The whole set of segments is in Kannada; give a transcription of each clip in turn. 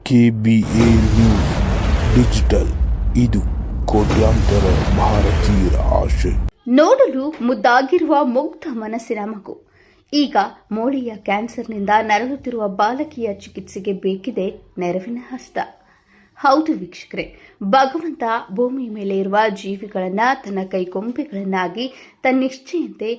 KBA ನ್ಯೂಸ್ ಡಿಜಿಟಲ್ ಇದು ಕೋಟ್ಯಾಂತರ ಭಾರತೀಯರ ಆಶೆ. ನೋಡಲು ಮುದ್ದಾಗಿರುವ ಮುಗ್ಧ ಮನಸ್ಸಿನ ಮಗು ಈಗ ಮೂಳೆಯ ಕ್ಯಾನ್ಸರ್ನಿಂದ ನರಳುತ್ತಿರುವ ಬಾಲಕಿಯ ಚಿಕಿತ್ಸೆಗೆ ಬೇಕಿದೆ ನೆರವಿನ ಹಸ್ತ. ಹೌದು ವೀಕ್ಷಕರೇ, ಭಗವಂತ ಭೂಮಿ ಮೇಲೆ ಇರುವ ಜೀವಿಗಳನ್ನ ತನ್ನ ಕೈಕೊಂಬೆಗಳನ್ನಾಗಿ ತನ್ನಿಚ್ಛೆಯಂತೆ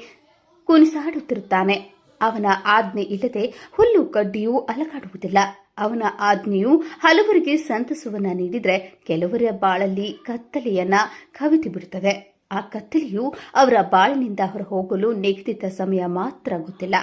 ಕುಣಿಸಾಡುತ್ತಿರುತ್ತಾನೆ. ಅವನ ಆಜ್ಞೆ ಇಲ್ಲದೆ ಹುಲ್ಲು ಕಡ್ಡಿಯೂ ಅಲಗಾಡುವುದಿಲ್ಲ. ಅವನ ಆಜ್ಞೆಯು ಹಲವರಿಗೆ ಸಂತಸವನ್ನ ನೀಡಿದರೆ ಕೆಲವರ ಬಾಳಲ್ಲಿ ಕತ್ತಲೆಯನ್ನ ಕವಿದು ಬಿಡುತ್ತದೆ. ಆ ಕತ್ತಲೆಯು ಅವರ ಬಾಳಿನಿಂದ ಹೊರಹೋಗಲು ನಿಗದಿತ ಸಮಯ ಮಾತ್ರ ಗೊತ್ತಿಲ್ಲ.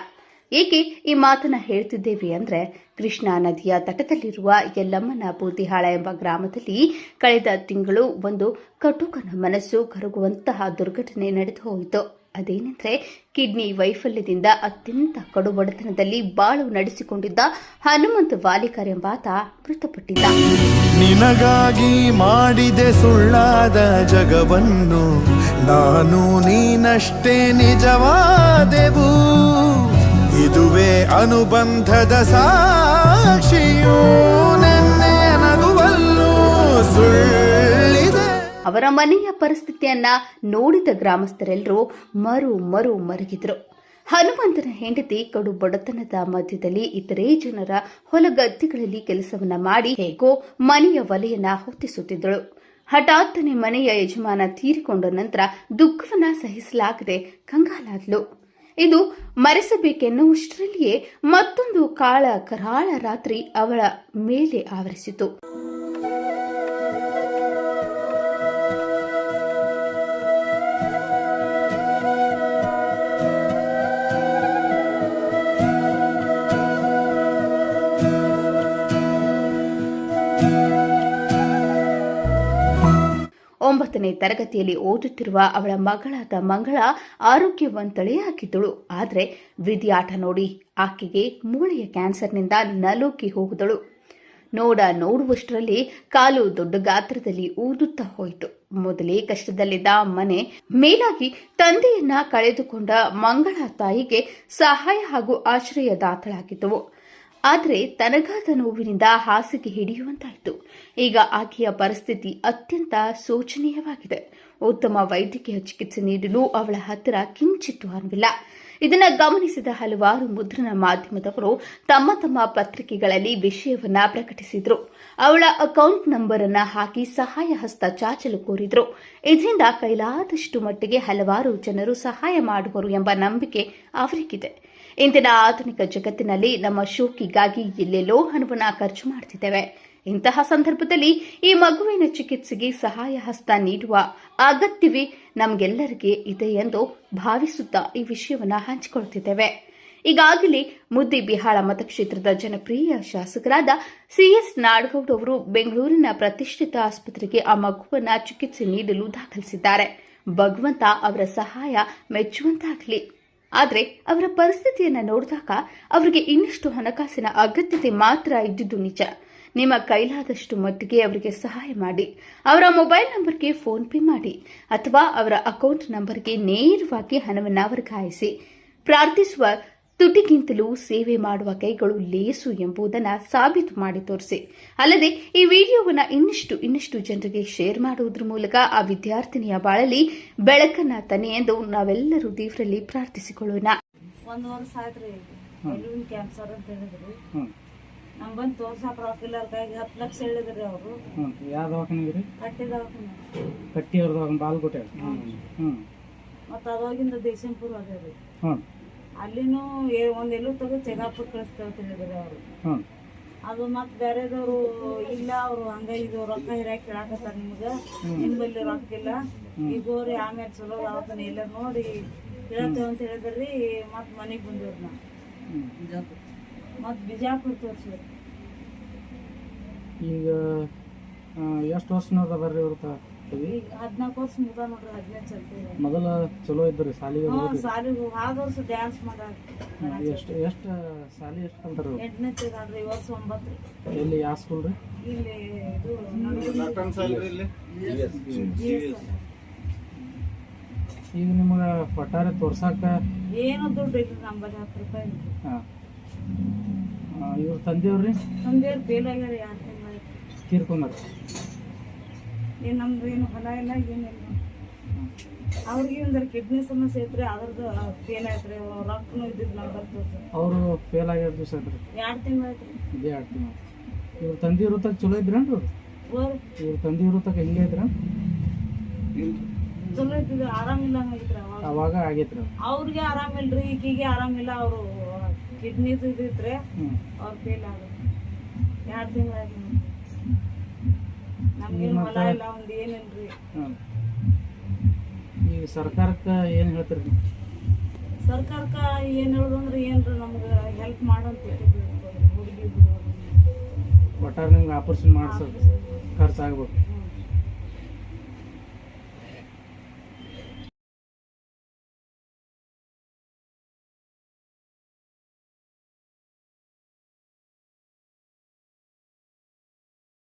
ಏಕೆ ಈ ಮಾತನ್ನ ಹೇಳ್ತಿದ್ದೇವೆ ಅಂದ್ರೆ, ಕೃಷ್ಣಾ ನದಿಯ ತಟದಲ್ಲಿರುವ ಯಲ್ಲಮ್ಮನ ಬೂದಿಹಾಳ ಎಂಬ ಗ್ರಾಮದಲ್ಲಿ ಕಳೆದ ತಿಂಗಳು ಒಂದು ಕಟುಕನ ಮನಸ್ಸು ಕರಗುವಂತಹ ದುರ್ಘಟನೆ ನಡೆದು ಹೋಯಿತು. ಅದೇನೆಂದ್ರೆ, ಕಿಡ್ನಿ ವೈಫಲ್ಯದಿಂದ ಅತ್ಯಂತ ಕಡು ಬಡತನದಲ್ಲಿ ಬಾಳು ನಡೆಸಿಕೊಂಡಿದ್ದ ಹನುಮಂತ ವಾಲಿಕರ್ ಎಂಬಾತ ಮೃತಪಟ್ಟಿದ್ದ. ನಿನಗಾಗಿ ಮಾಡಿದೆ ಸುಳ್ಳಾದ ಜಗವನ್ನು, ನಾನು ನೀನಷ್ಟೇ ನಿಜವಾದೆವು, ಇದುವೇ ಅನುಬಂಧದ ಸಾಕ್ಷಿಯೂ, ನೆನ್ನೆ ನಗುವಲ್ಲೂ ಸುಳ್ಳಿದೆ. ಅವರ ಮನೆಯ ಪರಿಸ್ಥಿತಿಯನ್ನ ನೋಡಿದ ಗ್ರಾಮಸ್ಥರೆಲ್ಲರೂ ಮರು ಮರುಗಿದ್ರು. ಹನುಮಂತನ ಹೆಂಡತಿ ಕಡು ಬಡತನದ ಮಧ್ಯದಲ್ಲಿ ಇತರೆ ಜನರ ಹೊಲಗದ್ದೆಗಳಲ್ಲಿ ಕೆಲಸವನ್ನ ಮಾಡಿ ಹೇಗೋ ಮನೆಯ ಒಲೆಯನ್ನ ಹೊತ್ತಿಸುತ್ತಿದ್ದಳು. ಹಠಾತ್ತನೆ ಮನೆಯ ಯಜಮಾನ ತೀರಿಕೊಂಡ ನಂತರ ದುಃಖವನ್ನ ಸಹಿಸಲಾಗದೆ ಕಂಗಾಲಾದ್ಲು. ಇದು ಮರೆಸಬೇಕೆನ್ನುವಷ್ಟರಲ್ಲಿಯೇ ಮತ್ತೊಂದು ಕರಾಳ ರಾತ್ರಿ ಅವಳ ಮೇಲೆ ಆವರಿಸಿತು. ಒಂಬತ್ತನೇ ತರಗತಿಯಲ್ಲಿ ಓದುತ್ತಿರುವ ಅವಳ ಮಗಳಾದ ಮಂಗಳ ಆರೋಗ್ಯವಂತಳೇ ಆಗಿದ್ದಳು. ಆದರೆ ವಿಧಿಯಾಟ ನೋಡಿ ಆಕೆಗೆ ಮೂಳೆಯ ಕ್ಯಾನ್ಸರ್ನಿಂದ ನಲುಗಿ ಹೋಗಿದಳು. ನೋಡುವಷ್ಟರಲ್ಲಿ ಕಾಲು ದೊಡ್ಡ ಗಾತ್ರದಲ್ಲಿ ಊದುತ್ತಾ ಹೋಯಿತು. ಮೊದಲೇ ಕಷ್ಟದಲ್ಲಿದ್ದ ಮನೆ ಮೇಲಾಗಿ ತಂದೆಯನ್ನ ಕಳೆದುಕೊಂಡ ಮಂಗಳ ತಾಯಿಗೆ ಸಹಾಯ ಹಾಗೂ ಆಶ್ರಯದಾತಳಾಗಿದ್ದವು. ಆದರೆ ತನಗಾದ ನೋವಿನಿಂದ ಹಾಸಿಗೆ ಹಿಡಿಯುವಂತಾಯಿತು. ಈಗ ಆಕೆಯ ಪರಿಸ್ಥಿತಿ ಅತ್ಯಂತ ಶೋಚನೀಯವಾಗಿದೆ. ಉತ್ತಮ ವೈದ್ಯಕೀಯ ಚಿಕಿತ್ಸೆ ನೀಡಲು ಅವಳ ಹತ್ತಿರ ಕಿಂಚಿತ್ತೂ ಅರಿವಿಲ್ಲ. ಇದನ್ನು ಗಮನಿಸಿದ ಹಲವಾರು ಮುದ್ರಣ ಮಾಧ್ಯಮದವರು ತಮ್ಮ ಪತ್ರಿಕೆಗಳಲ್ಲಿ ವಿಷಯವನ್ನ ಪ್ರಕಟಿಸಿದ್ರು. ಅವಳ ಅಕೌಂಟ್ ನಂಬರ್ ಅನ್ನ ಹಾಕಿ ಸಹಾಯ ಹಸ್ತ ಚಾಚಲು ಕೋರಿದ್ರು. ಇದರಿಂದ ಕೈಲಾದಷ್ಟು ಮಟ್ಟಿಗೆ ಹಲವಾರು ಜನರು ಸಹಾಯ ಮಾಡುವರು ಎಂಬ ನಂಬಿಕೆ ಅವರಿಗಿದೆ. ಇಂದಿನ ಆಧುನಿಕ ಜಗತ್ತಿನಲ್ಲಿ ನಮ್ಮ ಶೋಕಿಗಾಗಿ ಎಲ್ಲೆಲ್ಲೋ ಹಣವನ್ನ ಖರ್ಚು ಮಾಡುತ್ತಿದ್ದೇವೆ. ಇಂತಹ ಸಂದರ್ಭದಲ್ಲಿ ಈ ಮಗುವಿನ ಚಿಕಿತ್ಸೆಗೆ ಸಹಾಯ ಹಸ್ತ ನೀಡುವ ಅಗತ್ಯವೇ ನಮಗೆಲ್ಲರಿಗೆ ಇದೆ ಎಂದು ಭಾವಿಸುತ್ತಾ ಈ ವಿಷಯವನ್ನ ಹಂಚಿಕೊಳ್ಳುತ್ತಿದ್ದೇವೆ. ಈಗಾಗಲೇ ಮುದ್ದೇಬಿಹಾಳ ಮತಕ್ಷೇತ್ರದ ಜನಪ್ರಿಯ ಶಾಸಕರಾದ CS ನಾಡಗೌಡ ಅವರು ಬೆಂಗಳೂರಿನ ಪ್ರತಿಷ್ಠಿತ ಆಸ್ಪತ್ರೆಗೆ ಆ ಮಗುವನ್ನ ಚಿಕಿತ್ಸೆ ನೀಡಲು ದಾಖಲಿಸಿದ್ದಾರೆ. ಭಗವಂತ ಅವರ ಸಹಾಯ ಮೆಚ್ಚುವಂತಾಗಲಿ. ಆದರೆ ಅವರ ಪರಿಸ್ಥಿತಿಯನ್ನು ನೋಡಿದಾಗ ಅವರಿಗೆ ಇನ್ನಷ್ಟು ಹಣಕಾಸಿನ ಅಗತ್ಯತೆ ಮಾತ್ರ ಇದ್ದಿದ್ದು ನಿಜ. ನಿಮ್ಮ ಕೈಲಾದಷ್ಟು ಮಟ್ಟಿಗೆ ಅವರಿಗೆ ಸಹಾಯ ಮಾಡಿ. ಅವರ ಮೊಬೈಲ್ ನಂಬರ್ಗೆ ಫೋನ್ ಪೇ ಮಾಡಿ ಅಥವಾ ಅವರ ಅಕೌಂಟ್ ನಂಬರ್ಗೆ ನೇರವಾಗಿ ಹಣವನ್ನು ವರ್ಗಾಯಿಸಿ. ಪ್ರಾರ್ಥಿಸುವ ತುಟಿಗಿಂತಲೂ ಸೇವೆ ಮಾಡುವ ಕೈಗಳು ಲೇಸು ಎಂಬುದನ್ನು ಸಾಬೀತು ಮಾಡಿ ತೋರಿಸಿ. ಅಲ್ಲದೆ ಈ ವಿಡಿಯೋವನ್ನು ಇನ್ನಷ್ಟು ಜನರಿಗೆ ಶೇರ್ ಮಾಡುವುದರ ಮೂಲಕ ಆ ವಿದ್ಯಾರ್ಥಿನಿಯ ಬಾಳಲ್ಲಿ ಬೆಳಕನ್ನ ತನ್ನಿ ಎಂದು ನಾವೆಲ್ಲರೂ ದೇವರಲ್ಲಿ ಪ್ರಾರ್ಥಿಸಿಕೊಳ್ಳೋಣ. ಒಂದು ವರ್ಷ ಆಯ್ತ್ರಿ ಕ್ಯಾನ್ಸರ್ ಅಂತ ಹೇಳಿದ್ರಿ. ನಮ್ ಬಂದು ತೋರ್ಸಾಕ ರೊಕ್ಕ ಇಲ್ಲ, 10 ಲಕ್ಷ ಹೇಳಿದ್ರಿ ಅವರು. ಯಾವ ದವಾಖಾನೆ? ಕಟ್ಟಿ ದವಾಖಾನೆ. ಕಟ್ಟಿ ಅವ್ರದ್ದು ಬಾಲ್ಕೋಟೆ. ಮತ್ತ ಅವಾಗಿಂದ ದೇಶಂಪುರ ಅದೇರಿ. ಅಲ್ಲಿನೂ ಒಂದೆಲ್ಲೂ ತೆಗೆದು ಚೆಗಾಪುರ್ ಕಳಿಸ್ತೇವೆ ತಿಳಿದ್ರಿ ಅವರು. ಅದು ಮತ್ತೆ ಬೇರೆದವರು ಇಲ್ಲ, ಅವರು ಹಂಗ ಇದು ರೊಕ್ಕ ಹಿರಿಯಾಗಿ ಕೇಳಾಕತ್ತಾರ, ನಿಮ್ಮಲ್ಲಿ ರೊಕ್ಕ ಇಲ್ಲ, ಈಗೋರಿ ಆಮೇಲೆ ಚಲೋ ಅವತ್ತನ ಎಲ್ಲ ನೋಡಿ ಕೇಳ್ತೇವೆ ಅಂತ ಹೇಳಿದ್ರಿ. ಮತ್ ಮನೆಗೆ ಬಂದಿವ್ರಿ ನಾವು. ಮತ್ ಬಿಜಾಪುರ ತೋರ್ಸಿವ್ರಿ. ಈಗ ಎಷ್ಟು ವರ್ಷನದ ಬರ್ರಿ ಅವ್ರ? ಈಗ 14 ವರ್ಷ ಮುಗ ನೋಡ್ರಿ, 15 ಚಲ್ತೀವಿ. ಮೊದಲ ಚಲೋ ಇದ್ರಿ ಸಾಲಿಗೆ? ಸಾಲಿಗೆ ಆದ ವರ್ಷ ಡ್ಯಾನ್ಸ್ ಮಾಡಾರ. ಎಷ್ಟು ಸಾಲಿ ಎಷ್ಟು ಕಲ್ತಾರ? 8ನೇ ತೇಗಾಡ್ರಿ, ಈ ವರ್ಷ 9. ಎಲ್ಲಿ ಯಾವ ಸ್ಕೂಲ್ ರೀ? ಇಲ್ಲಿ ಈಗ ನಿಮಗೆ ಒಟ್ಟಾರೆ ತೋರ್ಸಾಕ ಏನು ದುಡ್ಡು ಐತಿ? ನಂಬಲ್ಲಿ 10 ರೂಪಾಯಿ. ಇವ್ರ ತಂದೆಯವ್ರಿ? ತಂದೆಯವ್ರು ಬೇಲ್ ಆಗ್ಯಾರ 2 ತಿಂಗಳು. ತೀರ್ಕೊಂಡಾರ. ಏನು ನಮ್ದು ಏನು ಹೊಲ ಇಲ್ಲ ಏನಿಲ್ಲ. ಅವ್ರಿಗೆ ಒಂದು ಕಿಡ್ನಿ ಸಮಸ್ಯೆ ಐತ್ರಿ, ಅದ್ರದ್ದು ಫೇಲ್ ಆಯ್ತ್ರಿ. ರೊಕ್ಕನೂ ಇದ್ದಿದ್ದು ನಾವು ಬರ್ತದೆ ಸರ್. ಅವರು ಫೇಲ್ ಆಗಿರೋ ದಿವಸ ಐತ್ರಿ 2 ತಿಂಗಳು ಆಯ್ತು ರೀ. ಇದೇ 2 ತಿಂಗಳು. ಇವ್ರ ತಂದೆ ಇರೋತಕ್ಕೆ ಚಲೋ ಇದ್ರೇನ್ರಿ ಅವ್ರು? ಇವ್ರ ತಂದೆ ಇರೋತಕ್ಕೆ ಹೆಂಗೆ ಇದ್ರ? ಚಲೋ ಐತಿದ್ರು, ಆರಾಮಿಲ್ಲ ಹಂಗಾಗಿತ್ರಿ ಅವಾಗ ಆಗೈತ್ರಿ. ಅವ್ರಿಗೆ ಆರಾಮಿಲ್ರಿ, ಈಕಿಗೆ ಆರಾಮಿಲ್ಲ. ಅವರು ಕಿಡ್ನಿದು ಇದ್ದಿತ್ರಿ, ಅವ್ರು ಫೇಲ್ ಆದ್ರು. 2 ತಿಂಗಳು ಆಯ್ತು. ನಮ್ಗೇನು ಹೊಲ ಇಲ್ಲ, ಒಂದು ಏನಿಲ್ರಿ. ಈಗ ಸರ್ಕಾರಕ್ಕೆ ಏನು ಹೇಳ್ತೀರಿ ನೀವು? ಸರ್ಕಾರಕ್ಕೆ ಏನು ಹೇಳೋದಂದ್ರೆ ಏನ್ರಿ ನಮ್ಗೆ ಹೆಲ್ಪ್ ಮಾಡಂತ ಹುಡುಗಿ ಒಟ್ಟಾರೆ ನಿಮ್ಗೆ ಆಪರೇಷನ್ ಮಾಡ್ಸೋದು ಖರ್ಚಾಗ್ಬೇಕು.